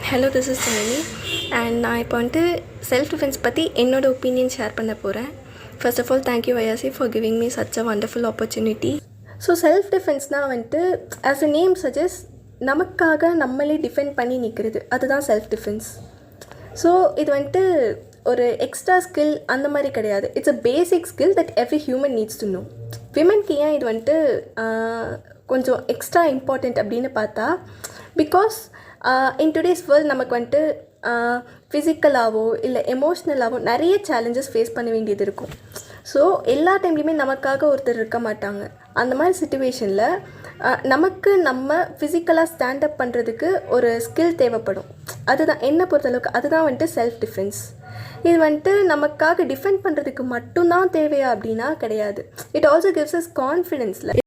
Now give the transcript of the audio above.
Hello, this is Janani and நான் இப்போ வந்துட்டு செல்ஃப் டிஃபென்ஸ் பற்றி என்னோடய ஒப்பீனியன் ஷேர் பண்ண போகிறேன். ஃபர்ஸ்ட் ஆஃப் ஆல் தேங்க்யூ ஐயாசி for giving me such a wonderful opportunity. So self டிஃபென்ஸ்னால் வந்துட்டு ஆஸ் அ நேம் சஜஸ்ட் நமக்காக நம்மளே டிஃபெண்ட் பண்ணி நிற்கிறது, அதுதான் செல்ஃப் டிஃபென்ஸ். ஸோ இது வந்துட்டு ஒரு எக்ஸ்ட்ரா ஸ்கில் அந்த மாதிரி கிடையாது. It's a basic skill that every human needs to know. விமென்க்கு ஏன் இது வந்துட்டு கொஞ்சம் எக்ஸ்ட்ரா இம்பார்ட்டண்ட் அப்படின்னு பார்த்தா, பிகாஸ் இன் டுடேஸ் வேர்ல்ட் நமக்கு வந்துட்டு ஃபிசிக்கலாகவோ இல்லை எமோஷ்னலாகவோ நிறைய சேலஞ்சஸ் ஃபேஸ் பண்ண வேண்டியது இருக்கும். ஸோ எல்லா டைம்லேயுமே நமக்காக ஒருத்தர் இருக்க மாட்டாங்க. அந்த மாதிரி சுச்சுவேஷனில் நமக்கு நம்ம ஃபிசிக்கலாக ஸ்டாண்டப் பண்ணுறதுக்கு ஒரு ஸ்கில் தேவைப்படும். அதுதான் என்னை பொறுத்தளவுக்கு அதுதான் வந்துட்டு செல்ஃப் டிஃபென்ஸ். இது வந்துட்டு நமக்காக டிஃபெண்ட் பண்ணுறதுக்கு மட்டும்தான் தேவையா அப்படின்னா கிடையாது. It also gives us கான்ஃபிடென்ஸில்